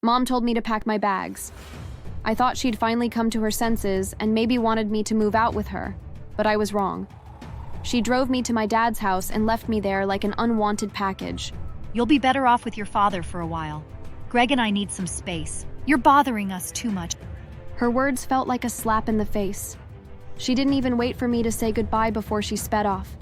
Mom told me to pack my bags. I thought she'd finally come to her senses and maybe wanted me to move out with her, but I was wrong. She drove me to my dad's house and left me there like an unwanted package. You'll be better off with your father for a while. Greg and I need some space. You're bothering us too much. Her words felt like a slap in the face. She didn't even wait for me to say goodbye before she sped off.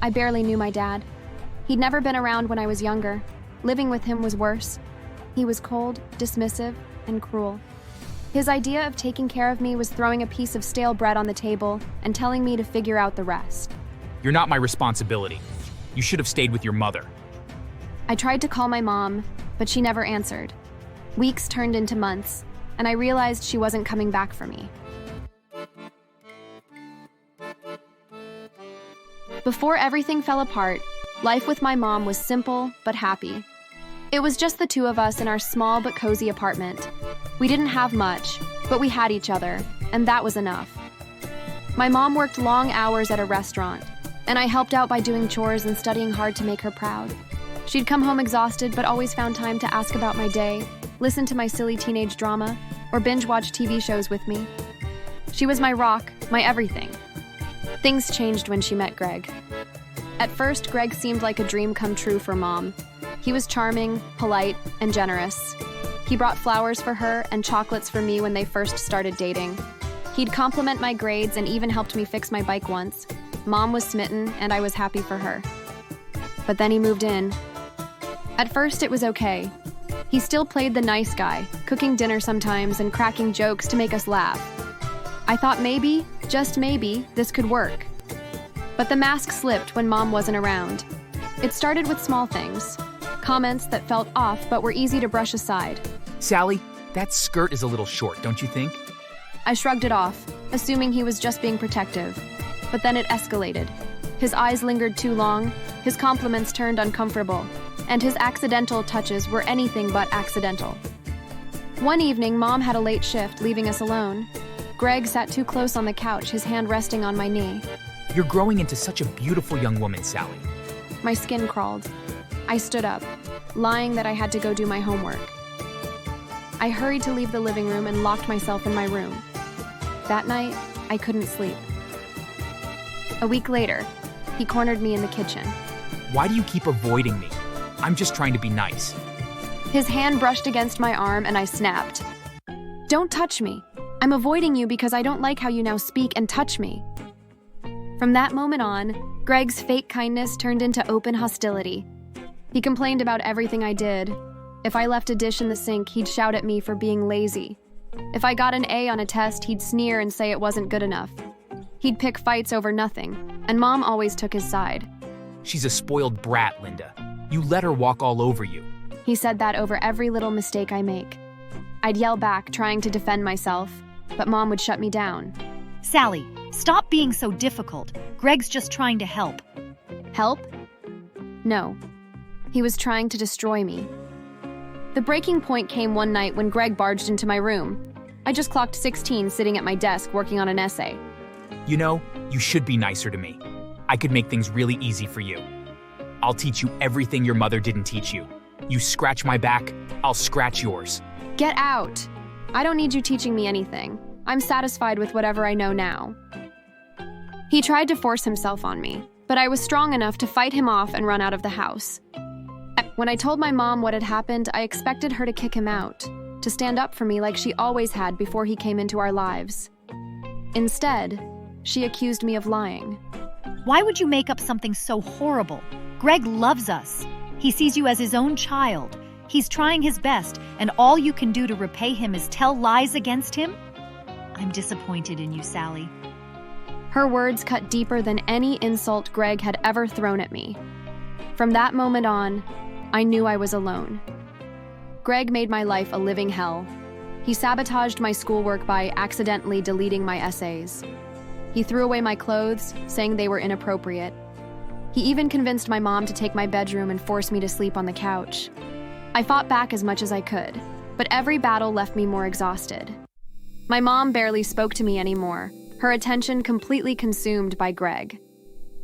I barely knew my dad. He'd never been around when I was younger. Living with him was worse. He was cold, dismissive, and cruel. His idea of taking care of me was throwing a piece of stale bread on the table and telling me to figure out the rest. You're not my responsibility. You should have stayed with your mother. I tried to call my mom, but she never answered. Weeks turned into months, and I realized she wasn't coming back for me. Before everything fell apart, life with my mom was simple but happy. It was just the two of us in our small but cozy apartment. We didn't have much, but we had each other, and that was enough. My mom worked long hours at a restaurant, and I helped out by doing chores and studying hard to make her proud. She'd come home exhausted but always found time to ask about my day, listen to my silly teenage drama, or binge-watch TV shows with me. She was my rock, my everything. Things changed when she met Greg. At first, Greg seemed like a dream come true for Mom. He was charming, polite, and generous. He brought flowers for her and chocolates for me when they first started dating. He'd compliment my grades and even helped me fix my bike once. Mom was smitten, and I was happy for her. But then he moved in. At first, it was okay. He still played the nice guy, cooking dinner sometimes and cracking jokes to make us laugh. I thought maybe, just maybe, this could work. But the mask slipped when Mom wasn't around. It started with small things. Comments that felt off but were easy to brush aside. Sally, that skirt is a little short, don't you think? I shrugged it off, assuming he was just being protective. But then it escalated. His eyes lingered too long, his compliments turned uncomfortable, and his accidental touches were anything but accidental. One evening, Mom had a late shift, leaving us alone. Greg sat too close on the couch, his hand resting on my knee. You're growing into such a beautiful young woman, Sally. My skin crawled. I stood up, lying that I had to go do my homework. I hurried to leave the living room and locked myself in my room. That night, I couldn't sleep. A week later, he cornered me in the kitchen. Why do you keep avoiding me? I'm just trying to be nice. His hand brushed against my arm and I snapped. Don't touch me. I'm avoiding you because I don't like how you now speak and touch me. From that moment on, Greg's fake kindness turned into open hostility. He complained about everything I did. If I left a dish in the sink, he'd shout at me for being lazy. If I got an A on a test, he'd sneer and say it wasn't good enough. He'd pick fights over nothing, and Mom always took his side. She's a spoiled brat, Linda. You let her walk all over you. He said that over every little mistake I make. I'd yell back, trying to defend myself, but Mom would shut me down. Sally, stop being so difficult. Greg's just trying to help. Help? No. He was trying to destroy me. The breaking point came one night when Greg barged into my room. I just clocked 16 sitting at my desk working on an essay. You know, you should be nicer to me. I could make things really easy for you. I'll teach you everything your mother didn't teach you. You scratch my back, I'll scratch yours. Get out! I don't need you teaching me anything. I'm satisfied with whatever I know now. He tried to force himself on me, but I was strong enough to fight him off and run out of the house. When I told my mom what had happened, I expected her to kick him out, to stand up for me like she always had before he came into our lives. Instead, she accused me of lying. Why would you make up something so horrible? Greg loves us. He sees you as his own child. He's trying his best, and all you can do to repay him is tell lies against him? I'm disappointed in you, Sally. Her words cut deeper than any insult Greg had ever thrown at me. From that moment on, I knew I was alone. Greg made my life a living hell. He sabotaged my schoolwork by accidentally deleting my essays. He threw away my clothes, saying they were inappropriate. He even convinced my mom to take my bedroom and force me to sleep on the couch. I fought back as much as I could, but every battle left me more exhausted. My mom barely spoke to me anymore, her attention completely consumed by Greg.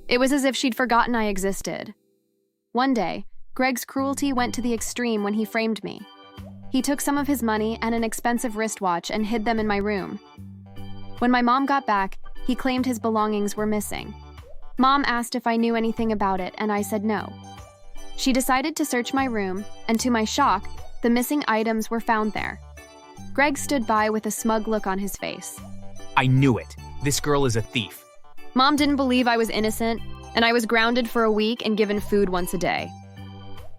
It was as if she'd forgotten I existed. One day, Greg's cruelty went to the extreme when he framed me. He took some of his money and an expensive wristwatch and hid them in my room. When my mom got back, he claimed his belongings were missing. Mom asked if I knew anything about it, and I said no. She decided to search my room, and to my shock, the missing items were found there. Greg stood by with a smug look on his face. I knew it. This girl is a thief. Mom didn't believe I was innocent, and I was grounded for a week and given food once a day.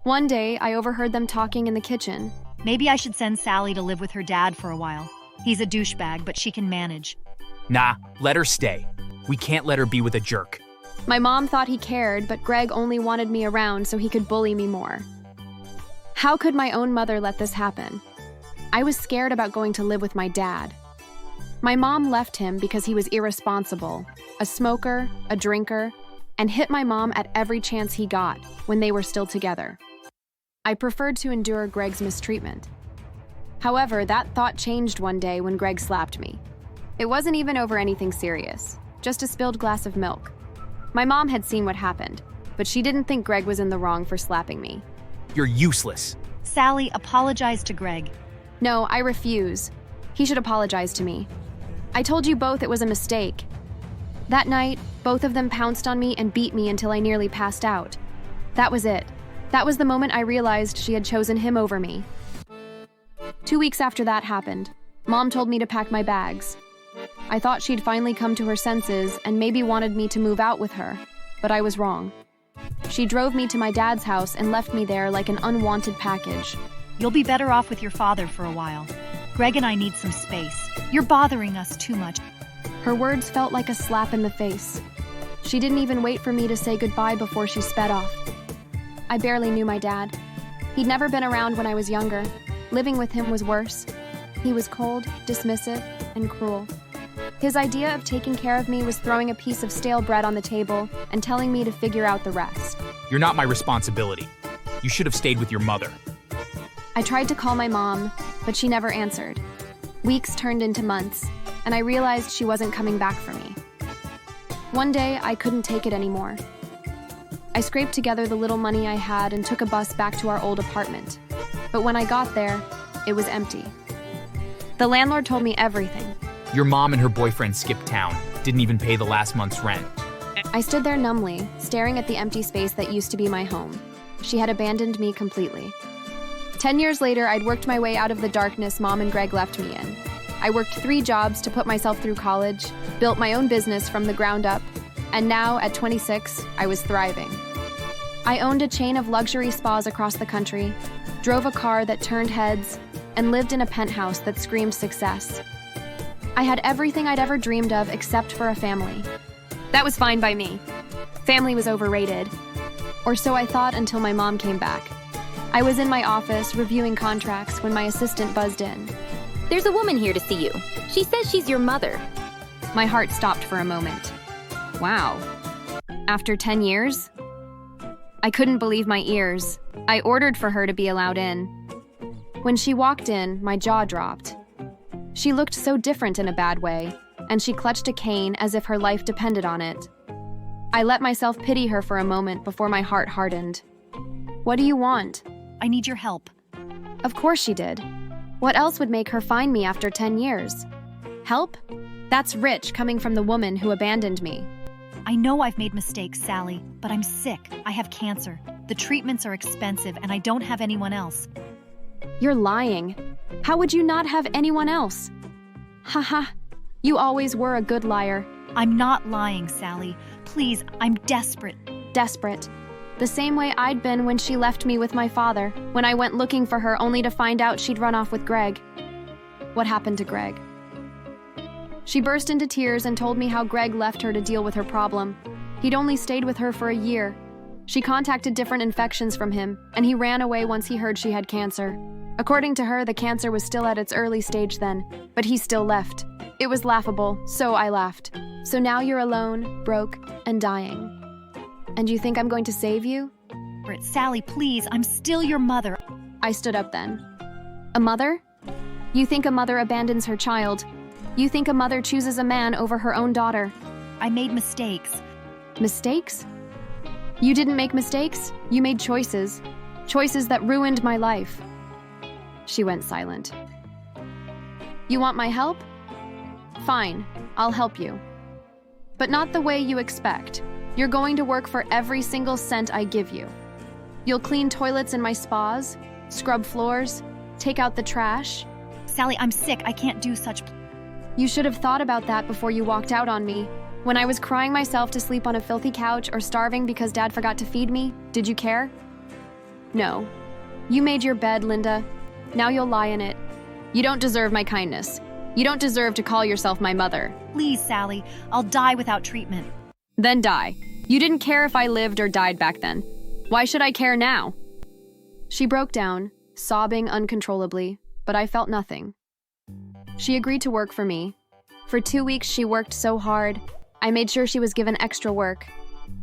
One day, I overheard them talking in the kitchen. Maybe I should send Sally to live with her dad for a while. He's a douchebag, but she can manage. Nah, let her stay. We can't let her be with a jerk. My mom thought he cared, but Greg only wanted me around so he could bully me more. How could my own mother let this happen? I was scared about going to live with my dad. My mom left him because he was irresponsible, a smoker, a drinker, and hit my mom at every chance he got when they were still together. I preferred to endure Greg's mistreatment. However, that thought changed one day when Greg slapped me. It wasn't even over anything serious, just a spilled glass of milk. My mom had seen what happened, but she didn't think Greg was in the wrong for slapping me. You're useless. Sally, apologize to Greg. No, I refuse. He should apologize to me. I told you both it was a mistake. That night, both of them pounced on me and beat me until I nearly passed out. That was it. That was the moment I realized she had chosen him over me. 2 weeks after that happened, Mom told me to pack my bags. I thought she'd finally come to her senses and maybe wanted me to move out with her, but I was wrong. She drove me to my dad's house and left me there like an unwanted package. You'll be better off with your father for a while. Greg and I need some space. You're bothering us too much. Her words felt like a slap in the face. She didn't even wait for me to say goodbye before she sped off. I barely knew my dad. He'd never been around when I was younger. Living with him was worse. He was cold, dismissive, and cruel. His idea of taking care of me was throwing a piece of stale bread on the table and telling me to figure out the rest. You're not my responsibility. You should have stayed with your mother. I tried to call my mom, but she never answered. Weeks turned into months, and I realized she wasn't coming back for me. One day, I couldn't take it anymore. I scraped together the little money I had and took a bus back to our old apartment. But when I got there, it was empty. The landlord told me everything. Your mom and her boyfriend skipped town, didn't even pay the last month's rent. I stood there numbly, staring at the empty space that used to be my home. She had abandoned me completely. 10 years later, I'd worked my way out of the darkness Mom and Greg left me in. I worked 3 jobs to put myself through college, built my own business from the ground up, and now, at 26, I was thriving. I owned a chain of luxury spas across the country, drove a car that turned heads, and lived in a penthouse that screamed success. I had everything I'd ever dreamed of except for a family. That was fine by me. Family was overrated. Or so I thought until my mom came back. I was in my office reviewing contracts when my assistant buzzed in. There's a woman here to see you. She says she's your mother. My heart stopped for a moment. Wow. After 10 years? I couldn't believe my ears. I ordered for her to be allowed in. When she walked in, my jaw dropped. She looked so different in a bad way, and she clutched a cane as if her life depended on it. I let myself pity her for a moment before my heart hardened. What do you want? I need your help. Of course she did. What else would make her find me after 10 years? Help? That's rich coming from the woman who abandoned me. I know I've made mistakes, Sally, but I'm sick. I have cancer. The treatments are expensive, and I don't have anyone else. You're lying. How would you not have anyone else? Haha, you always were a good liar. I'm not lying, Sally. Please, I'm desperate. Desperate. The same way I'd been when she left me with my father, when I went looking for her only to find out she'd run off with Greg. What happened to Greg? She burst into tears and told me how Greg left her to deal with her problem. He'd only stayed with her for a year. She contacted different infections from him, and he ran away once he heard she had cancer. According to her, the cancer was still at its early stage then, but he still left. It was laughable, so I laughed. So now you're alone, broke, and dying. And you think I'm going to save you? Sally, please, I'm still your mother. I stood up then. A mother? You think a mother abandons her child. You think a mother chooses a man over her own daughter. I made mistakes. Mistakes? You didn't make mistakes. You made choices. Choices that ruined my life. She went silent. You want my help? Fine, I'll help you. But not the way you expect. You're going to work for every single cent I give you. You'll clean toilets in my spas, scrub floors, take out the trash. Sally, I'm sick. I can't do such. You should have thought about that before you walked out on me. When I was crying myself to sleep on a filthy couch or starving because Dad forgot to feed me, did you care? No. You made your bed, Linda. Now you'll lie in it. You don't deserve my kindness. You don't deserve to call yourself my mother. Please, Sally. I'll die without treatment. Then die. You didn't care if I lived or died back then. Why should I care now? She broke down, sobbing uncontrollably, but I felt nothing. She agreed to work for me. For 2 weeks, she worked so hard. I made sure she was given extra work.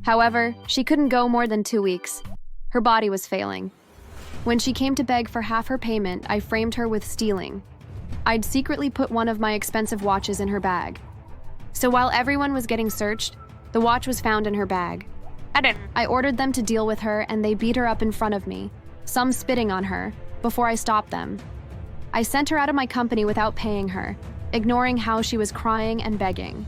However, she couldn't go more than 2 weeks. Her body was failing. When she came to beg for half her payment, I framed her with stealing. I'd secretly put one of my expensive watches in her bag. So while everyone was getting searched, the watch was found in her bag. I ordered them to deal with her, and they beat her up in front of me, some spitting on her, before I stopped them. I sent her out of my company without paying her, ignoring how she was crying and begging.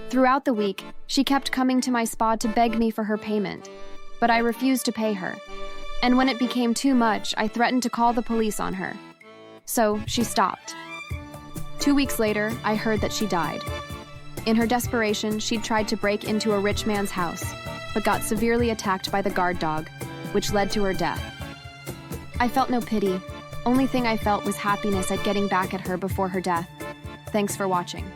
Throughout the week, she kept coming to my spa to beg me for her payment, but I refused to pay her. And when it became too much, I threatened to call the police on her. So she stopped. 2 weeks later, I heard that she died. In her desperation, she'd tried to break into a rich man's house, but got severely attacked by the guard dog, which led to her death. I felt no pity. Only thing I felt was happiness at getting back at her before her death. Thanks for watching.